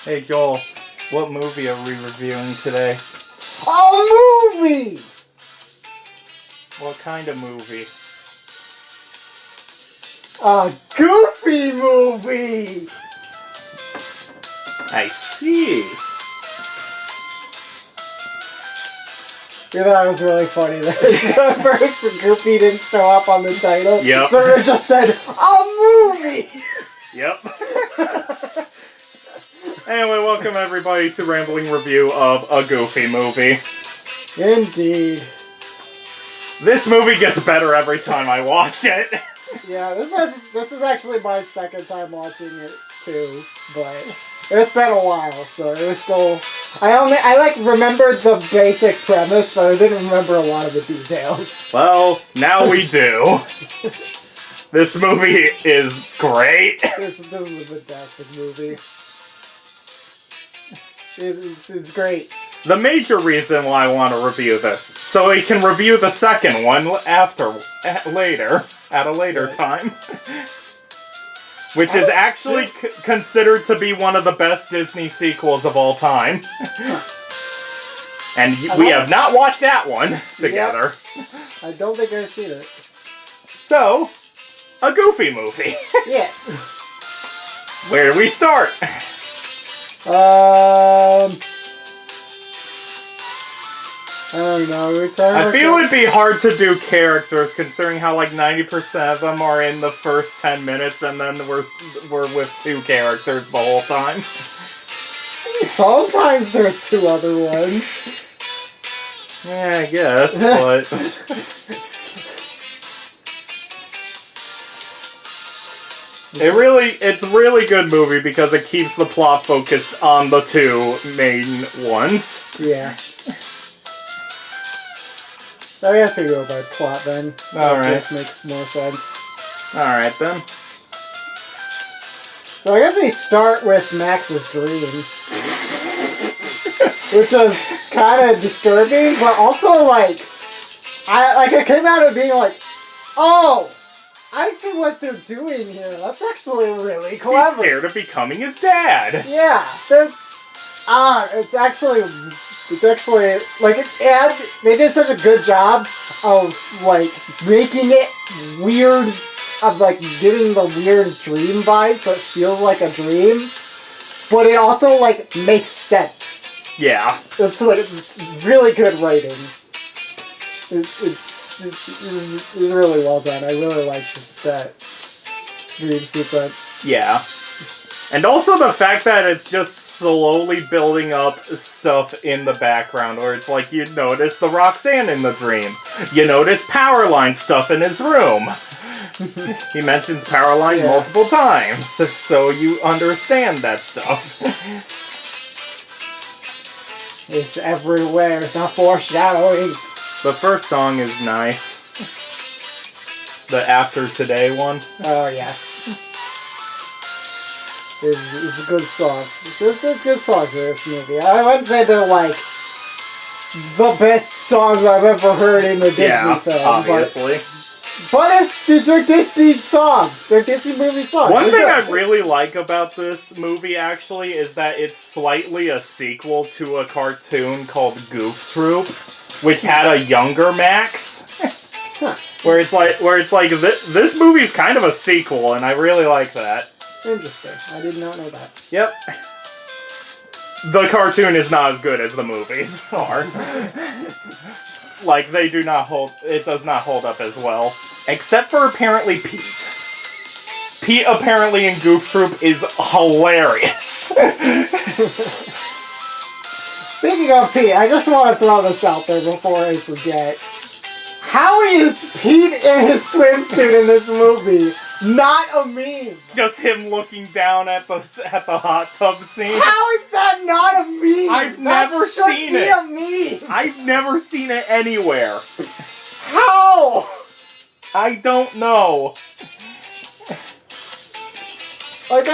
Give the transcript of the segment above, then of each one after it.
Hey Joel, what movie are we reviewing today? A movie! What kind of movie? A Goofy movie! I see. You thought it was really funny that at first the Goofy didn't show up on the title. Yep. So it just said, a movie! Yep. Anyway, welcome everybody to Rambling Review of A Goofy Movie. Indeed. This movie gets better every time I watch it. Yeah, this is actually my second time watching it too, but it's been a while, so it was still. I remembered the basic premise, but I didn't remember a lot of the details. Well, now we do. This movie is great. This is a fantastic movie. It's great. The major reason why I want to review this, so we can review the second one at a later time. Which is actually considered to be one of the best Disney sequels of all time. And we have not watched that one together. Yep. I don't think I've seen it. So, a Goofy movie. Yes. Where do we start? I don't know. I feel it'd be hard to do characters considering how like 90% of them are in the first 10 minutes and then we're with two characters the whole time. Sometimes there's two other ones. Yeah, I guess, but... It's a really good movie because it keeps the plot focused on the two main ones. Yeah. I guess we go by plot then. Alright. That makes more sense. Alright then. So I guess we start with Max's dream. Which was kind of disturbing, but also like... I came out of being like, oh! I see what they're doing here. That's actually really clever. He's scared of becoming his dad. Yeah. It's actually like they did such a good job of like making it weird, of like giving the weird dream vibe, so it feels like a dream, but it also like makes sense. Yeah. It's really good writing. It's really well done. I really liked that dream sequence. Yeah. And also the fact that it's just slowly building up stuff in the background, where it's like you notice the Roxanne in the dream. You notice Powerline stuff in his room. He mentions Powerline multiple times, so you understand that stuff. It's everywhere, the foreshadowing. The first song is nice. The After Today one. Oh, yeah. It's a good song. There's good songs in this movie. I wouldn't say they're like the best songs I've ever heard in a Disney film. Obviously. But these are Disney songs. They're Disney movie songs. One thing I really like about this movie, actually, is that it's slightly a sequel to a cartoon called Goof Troop, which had a younger Max. Huh. Where it's like this movie's kind of a sequel, and I really like that. Interesting. I did not know that. Yep. The cartoon is not as good as the movies are. Like, it does not hold up as well. Except for apparently Pete. Pete apparently in Goof Troop is hilarious. Speaking of Pete, I just want to throw this out there before I forget. How is Pete in his swimsuit in this movie not a meme? Just him looking down at the hot tub scene. How is that not a meme? I've never seen it. That should be a meme. I've never seen it anywhere. How? I don't know. Like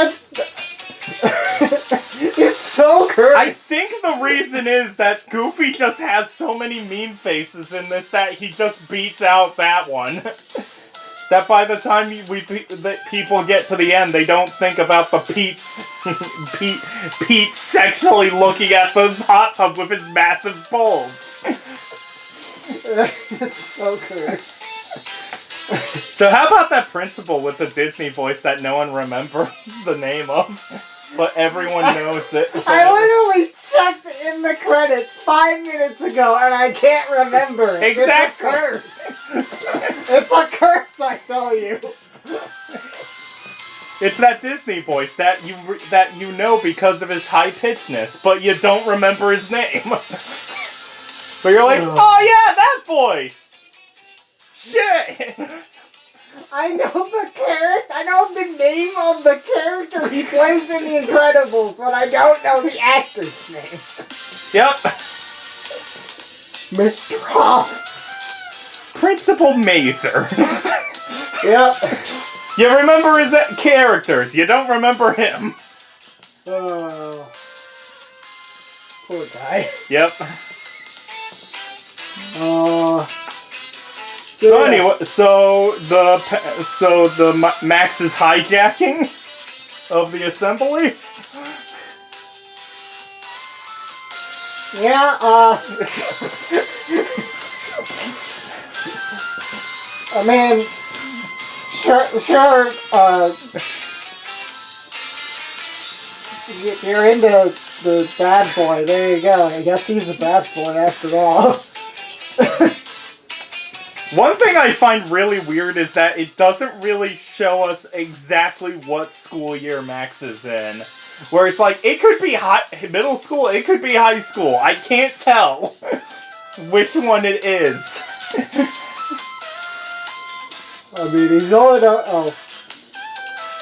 it's so cursed. I think the reason is that Goofy just has so many meme faces in this that he just beats out that one. that by the time that people get to the end, they don't think about the Pete sexually looking at the hot tub with his massive bulge. It's so cursed. So how about that principal with the Disney voice that no one remembers the name of, but everyone knows it? I literally checked in the credits 5 minutes ago and I can't remember it. Exactly. It's a curse. It's a curse, I tell you. It's that Disney voice that you know because of his high-pitchedness, but you don't remember his name. But you're like, oh yeah, that voice! Shit! I know the name of the character he plays in The Incredibles, but I don't know the actor's name. Yep. Mr. Huff. Principal Mazer. Yep. You remember his characters, you don't remember him. Oh. Poor guy. Yep. So anyway, so the Max's hijacking of the assembly. Yeah, I mean, sure, you're into the bad boy, there you go. I guess he's a bad boy after all. One thing I find really weird is that it doesn't really show us exactly what school year Max is in. Where it's like, it could be middle school, it could be high school. I can't tell which one it is. I mean, he's only I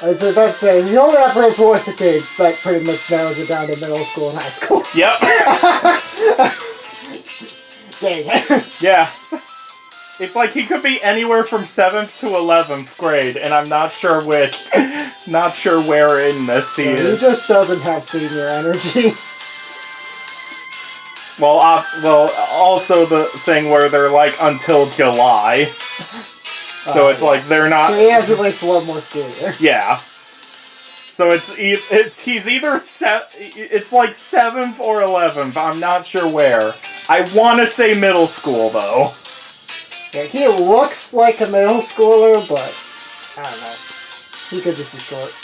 was about to say, he's only out for his voice occasions, that pretty much narrows it down to middle school and high school. Yep. Dang it. Yeah. It's like he could be anywhere from 7th to 11th grade, and I'm not sure which. Not sure where in this he is. He just doesn't have senior energy. Well, also the thing where they're like, until July. So it's like they're not... So he has at least one more school year. Yeah. So he's either it's like 7th or 11th. I'm not sure where. I want to say middle school though. Yeah, he looks like a middle schooler, but I don't know. He could just be short.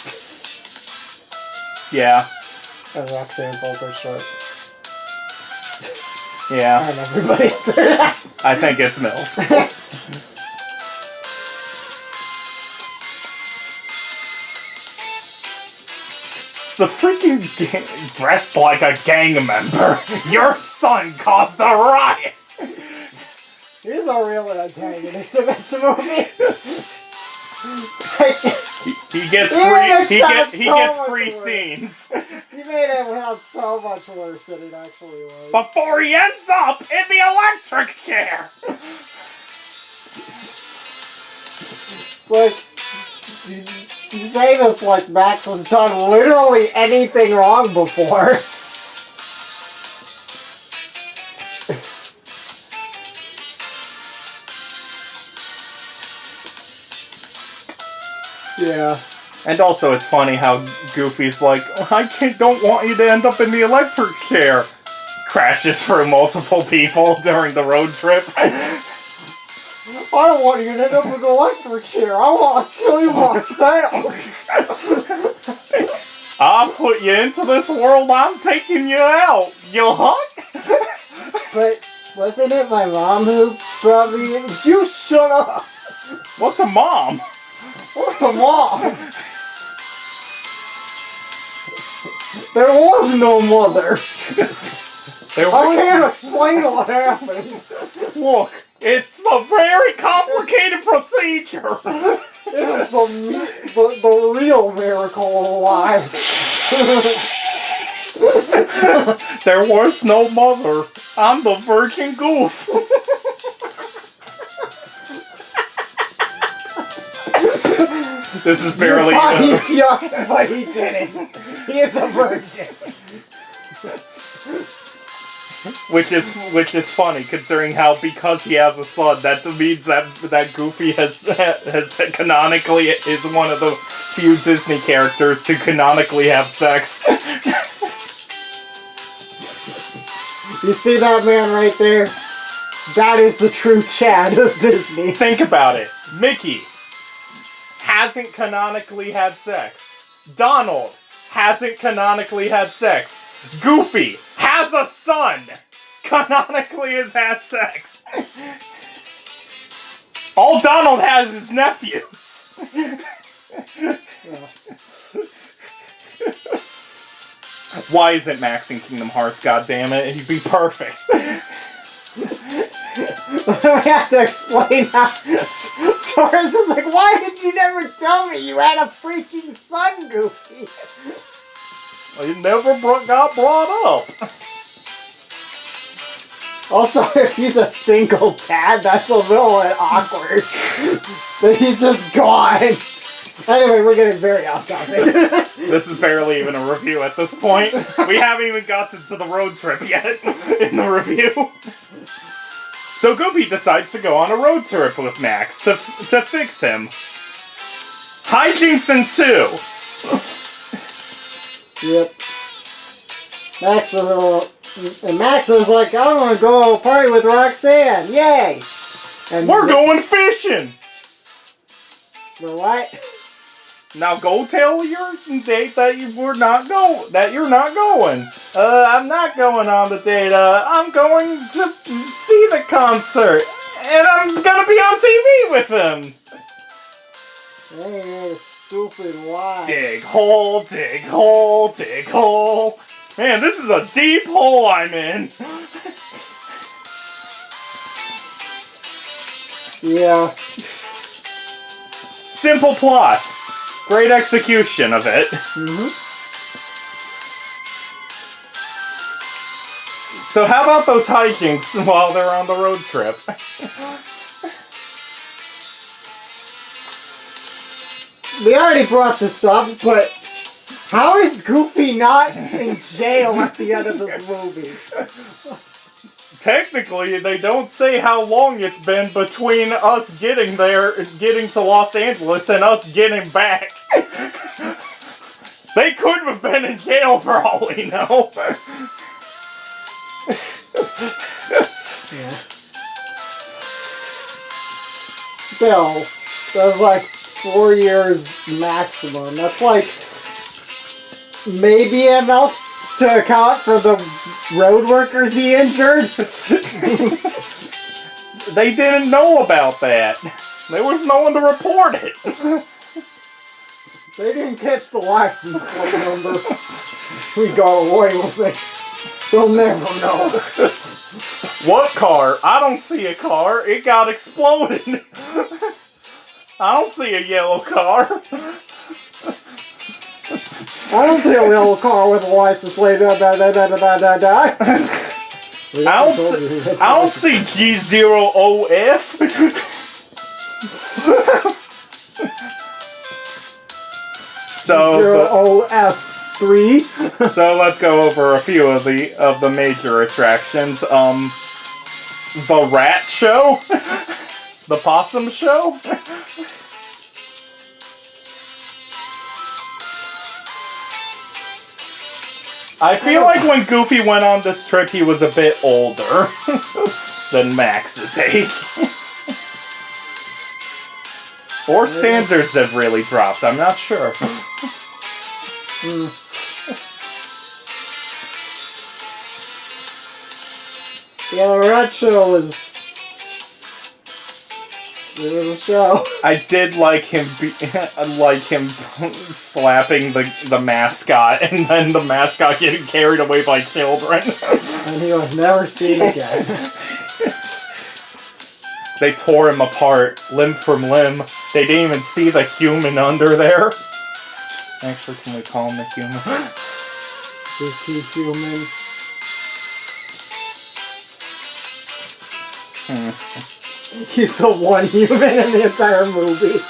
Yeah. And Roxanne's also short. Yeah. And everybody is. I think it's middle school. The freaking dressed like a gang member. Your son caused a riot. He's a real antagonist in this movie. He gets free scenes. You made it sound so much worse than it actually was. Before he ends up in the electric chair. It's like, you say this like Max has done literally anything wrong before. Yeah. And also, it's funny how Goofy's like, don't want you to end up in the electric chair. Crashes through multiple people during the road trip. I don't want you to end up with an electric chair. I want to kill you myself. I'll put you into this world. I'm taking you out. You hook? But wasn't it my mom who brought me in? You shut up. What's a mom? What's a mom? There was no mother. I can't explain what happened. Look, it's a very complicated procedure. It was the real miracle of life. There was no mother. I'm the virgin goof. This is barely... He fucked, but he didn't. He is a virgin. Which is funny, considering how because he has a son, that means that Goofy has canonically is one of the few Disney characters to canonically have sex. You see that man right there? That is the true Chad of Disney. Think about it. Mickey hasn't canonically had sex. Donald hasn't canonically had sex. Goofy has a son! Canonically has had sex. All Donald has is nephews. Why isn't Max in Kingdom Hearts, goddammit? He'd be perfect. We have to explain how Sora's just like, why did you never tell me you had a freaking son, Goofy? It never got brought up. Also, if he's a single dad, that's a little awkward. That he's just gone. Anyway, we're getting very off topic. This is barely even a review at this point. We haven't even gotten to the road trip yet in the review. So Goofy decides to go on a road trip with Max to fix him. Hijinks ensue. Yep. Max was like, I want to go party with Roxanne. Yay! And we're going fishing. For what? Now go tell your date that you're not going. I'm not going on the date. I'm going to see the concert, and I'm gonna be on TV with him. Hey, stupid why? Dig hole, dig hole, dig hole. Man, this is a deep hole I'm in. Yeah. Simple plot. Great execution of it. Mm-hmm. So how about those hijinks while they're on the road trip? We already brought this up, but how is Goofy not in jail at the end of this movie? Technically, they don't say how long it's been between us getting to Los Angeles, and us getting back. They could have been in jail for all we know. Yeah. Still, that was like 4 years maximum. That's like maybe enough to account for the road workers he injured. They didn't know about that. There was no one to report it. They didn't catch the license plate number. We got away with it. They'll never know. What car? I don't see a car. It got exploded. I don't see a yellow car. I don't see a little car with a license plate. I don't see G0OF. So 0OF3. So let's go over a few of the major attractions. The Rat Show, the Possum Show. I feel like when Goofy went on this trip, he was a bit older than Max's age. Or standards have really dropped, I'm not sure. Yeah, the Rat Show was... It was a show. I did like him slapping the mascot, and then the mascot getting carried away by children. And he was never seen again. They tore him apart, limb from limb. They didn't even see the human under there. Actually, can we call him a human? Is he human? He's the one human in the entire movie.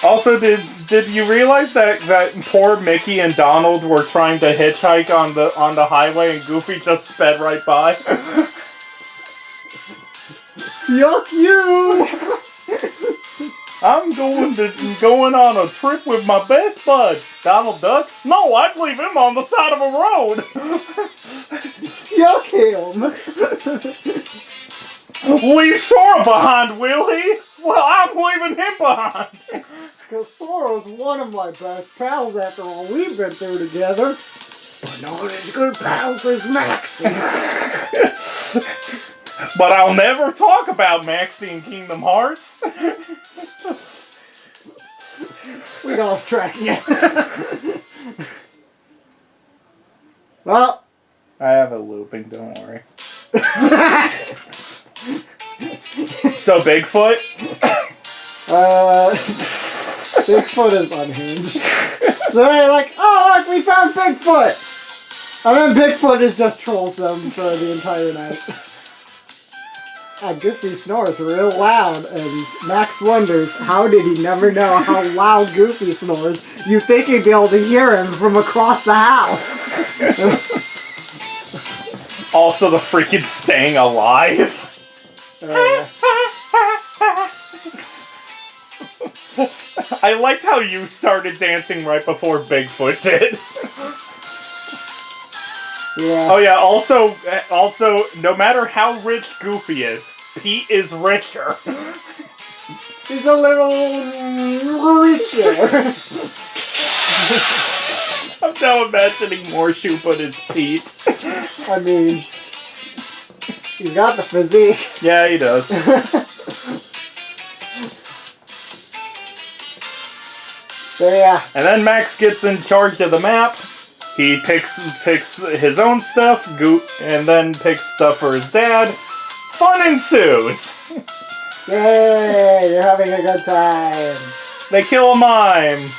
Also, did you realize that poor Mickey and Donald were trying to hitchhike on the highway and Goofy just sped right by? Yuck you! I'm going on a trip with my best bud, Donald Duck. No, I'd leave him on the side of a road. Yuck him! Leave Sora behind, will he? Well, I'm leaving him behind. Because Sora's one of my best pals after all we've been through together. But not as good pals as Maxie. But I'll never talk about Maxie in Kingdom Hearts. We got off track yet. Well, I have it looping, don't worry. So Bigfoot? Bigfoot is unhinged. So they're like, oh look, we found Bigfoot! And then Bigfoot just trolls them for the entire night. And Goofy snores real loud, and Max wonders, how did he never know how loud Goofy snores? You'd think he'd be able to hear him from across the house. Also the freaking staying alive. I liked how you started dancing right before Bigfoot did. Yeah. Oh yeah, also, no matter how rich Goofy is, Pete is richer. He's a little richer. I'm now imagining Morshu, but it's Pete. I mean, he's got the physique. Yeah, he does. But yeah. And then Max gets in charge of the map. He picks his own stuff, and then picks stuff for his dad. Fun ensues. Yay! You're having a good time. They kill a mime.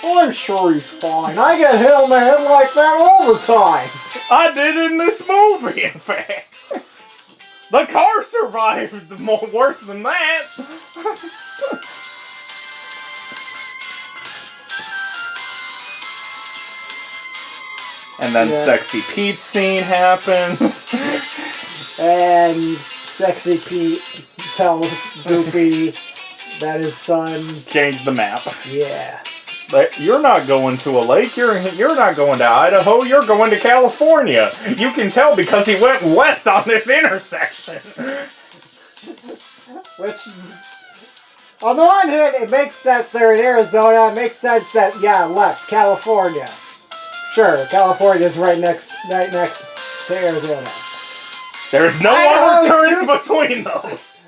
I'm sure he's fine. I get hit on the head like that all the time. I did in this movie, in fact. The car survived worse than that. And then Sexy Pete's scene happens. And Sexy Pete tells Goofy that his son changed the map. Yeah. But you're not going to a lake. You're not going to Idaho. You're going to California. You can tell because he went left on this intersection. Which, on the one hand, it makes sense. They're in Arizona. It makes sense that left California. Sure, California's right next to Arizona. There's no other turns between those.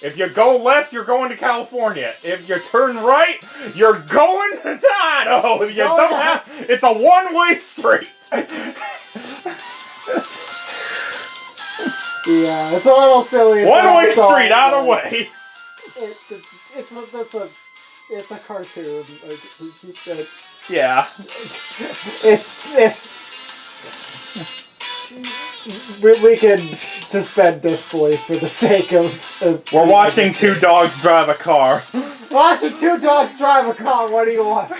If you go left, you're going to California. If you turn right, you're going to Idaho. You don't have. It's a one-way street. Yeah, it's a little silly. One-way street, either way. It's a cartoon. Yeah. It's. We can suspend disbelief for the sake of we're watching two dogs drive a car. Watching two dogs drive a car. What do you want?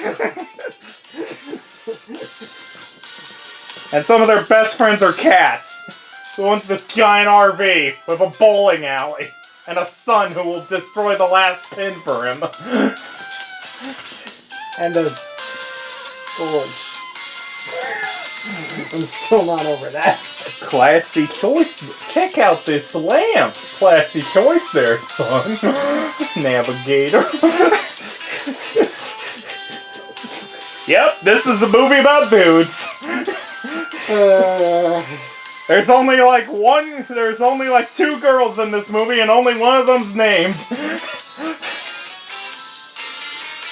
And some of their best friends are cats. Who owns this giant RV with a bowling alley and a son who will destroy the last pin for him. And a gorge. I'm still not over that. Classy choice. Check out this lamp. Classy choice there, son. Navigator. Yep, this is a movie about dudes. There's only like two girls in this movie and only one of them's named.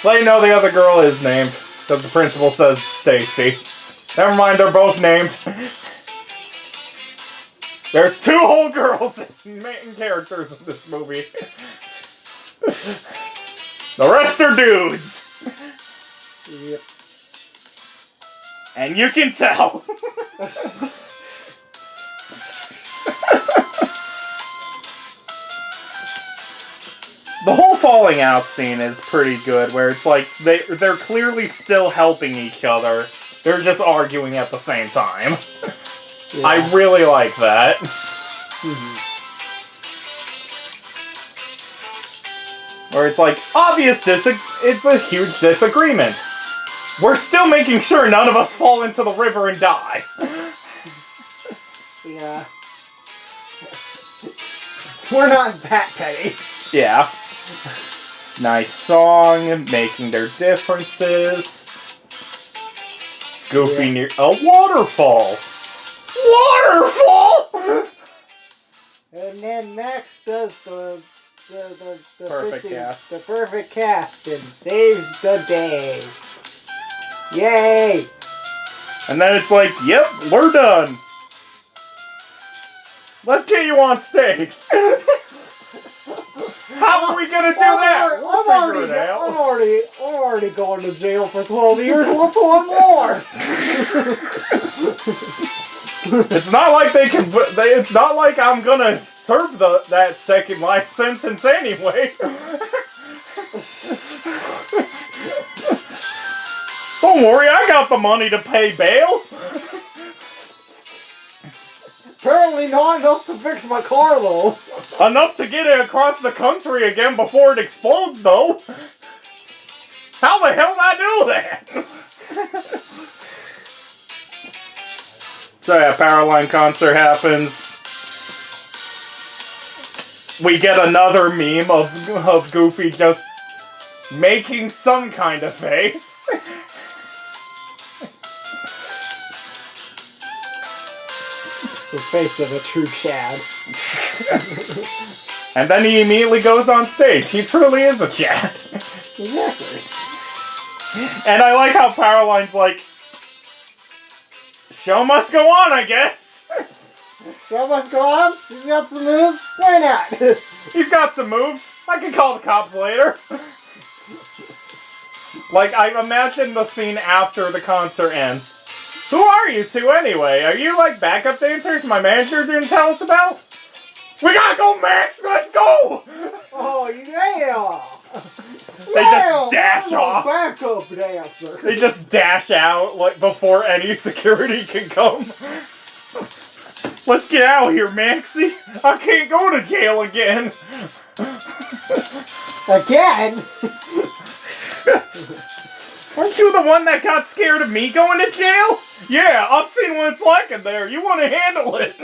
Well, you know the other girl is named, because the principal says Stacy. Never mind, they're both named. There's two whole girls main characters in this movie. The rest are dudes. Yep. And you can tell. falling out scene is pretty good, where it's like they're clearly still helping each other. They're just arguing at the same time. Yeah. I really like that. Where it's like, it's a huge disagreement. We're still making sure none of us fall into the river and die. Yeah. We're not that petty. Yeah. Nice song, making their differences. Goofy near a waterfall. Waterfall! And then Max does the Perfect fishing, cast. the perfect cast and saves the day. Yay! And then it's like, yep, we're done. Let's get you on stage. How are we gonna do that? We'll figure it out. I'm already going to jail for 12 years. What's one more? It's not like they can. It's not like I'm gonna serve that second life sentence anyway. Don't worry, I got the money to pay bail. Apparently not enough to fix my car, though. Enough to get it across the country again before it explodes, though. How the hell did I do that? So yeah, Powerline concert happens. We get another meme of Goofy just making some kind of face. The face of a true Chad. And then he immediately goes on stage. He truly is a Chad. Exactly. And I like how Powerline's like, show must go on, I guess. Show must go on. He's got some moves. Why not? He's got some moves. I can call the cops later. Like, I imagine the scene after the concert ends. Who are you two anyway? Are you like backup dancers my manager didn't tell us about? We gotta go, Max! Let's go! Oh, yeah! They just dash off. Backup dancer. They just dash out like before any security can come. Let's get out of here, Maxie. I can't go to jail again. Again? Aren't you the one that got scared of me going to jail? Yeah, I've seen what it's like in there. You want to handle it.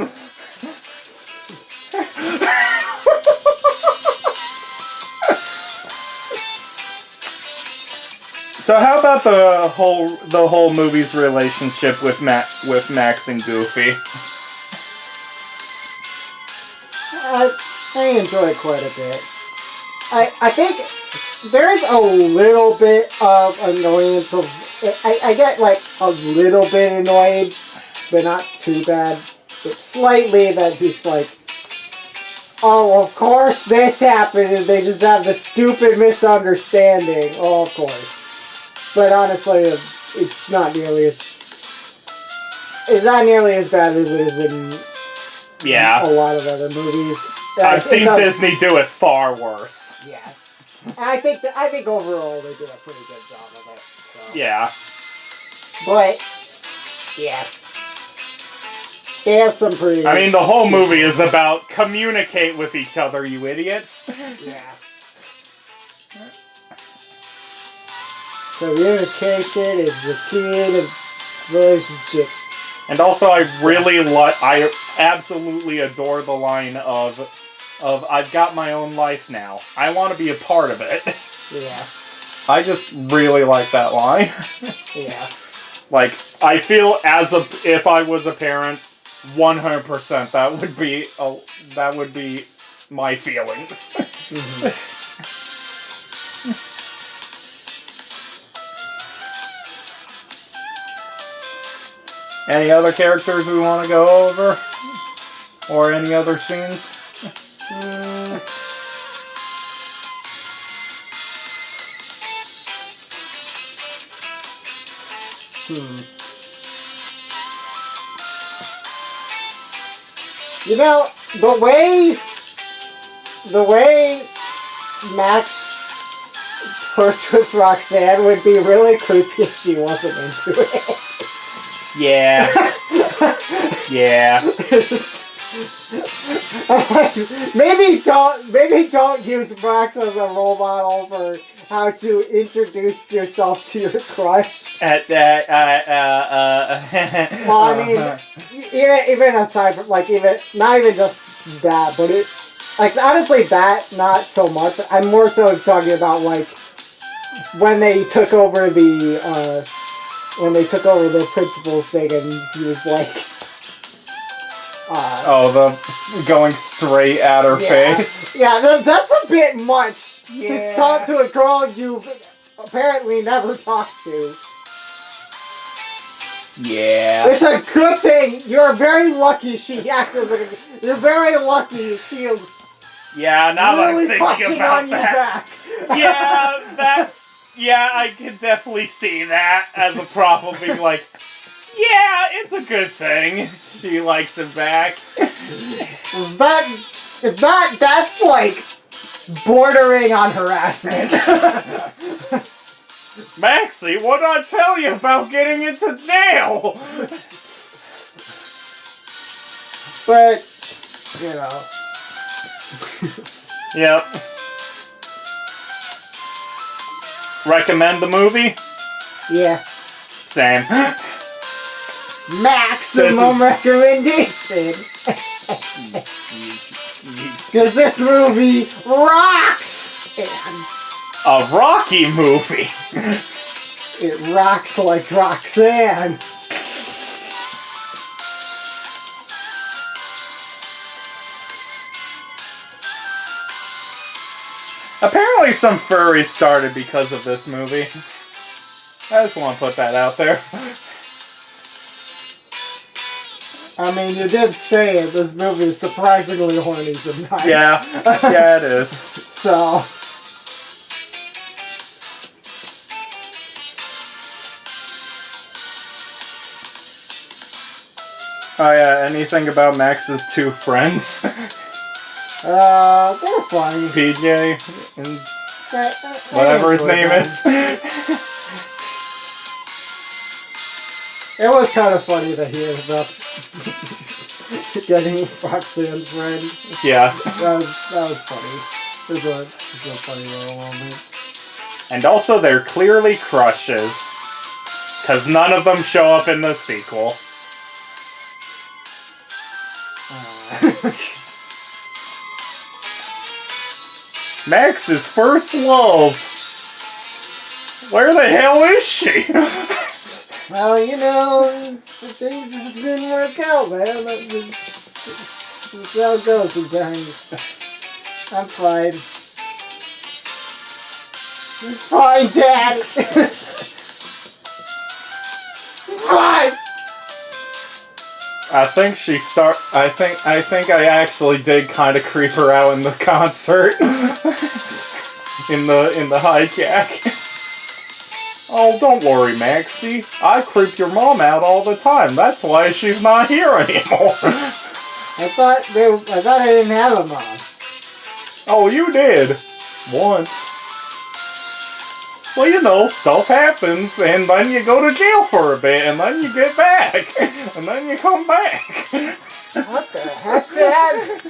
So how about the whole movie's relationship with Max and Goofy? I enjoy it quite a bit. I think there is a little bit of annoyance of I get like a little bit annoyed, but not too bad. But slightly that it's like, oh, of course this happened, and they just have this stupid misunderstanding. Oh, of course. But honestly, it's not nearly as bad as it is in a lot of other movies. I've seen Disney do it far worse. Yeah. And I think overall they did a pretty good job of it. So. Yeah. But yeah. They have some pretty... I mean, the whole movie is about communicate with each other, you idiots. Yeah. Communication is the key to relationships. And also, I absolutely adore the line of I've got my own life now. I want to be a part of it. Yeah. I just really like that line. Yeah. Like, I feel if I was a parent, 100% that would be my feelings. Mm-hmm. Any other characters we want to go over? Or any other scenes? You know, the way Max flirts with Roxanne would be really creepy if she wasn't into it. Yeah. Yeah. I'm like, maybe don't use Max as a role model for how to introduce yourself to your crush. Well, I mean, even aside from not even just that, but it, like, honestly, that not so much. I'm more so talking about like when they took over the principal's thing, and he was like. The going straight at her face. Yeah, that's a bit much to talk to a girl you've apparently never talked to. Yeah. It's a good thing. You're very lucky she acted like you're very lucky she is now really that I'm pushing thinking about on you that. back. I can definitely see that as a problem being like, yeah, it's a good thing. She likes him back. If not, that's like bordering on harassment. Maxie, what did I tell you about getting into jail? But, you know. Yep. Recommend the movie? Yeah. Same. Maximum recommendation. Because this movie rocks! And a Rocky movie. it rocks like Roxanne. Apparently some furries started because of this movie. I just want to put that out there. I mean, you did say it. This movie is surprisingly horny sometimes. Yeah, it is. So. Oh yeah, anything about Max's two friends? They're funny. PJ and whatever his name is. It was kind of funny to hear about getting Roxanne's friend. Yeah. That was funny. It was a funny little moment. And also they're clearly crushes. Because none of them show up in the sequel. Max's first love. Where the hell is she? Well, you know, things just didn't work out, man. That's how it goes sometimes. I'm fine. I'm fine, Dad. I'm fine. I think I actually did kind of creep her out in the concert. in the hijack. Oh, don't worry, Maxie. I creeped your mom out all the time. That's why she's not here anymore. I thought I didn't have a mom. Oh, you did. Once. Well, you know, stuff happens, and then you go to jail for a bit, and then you get back, and then you come back. What the heck, Dad?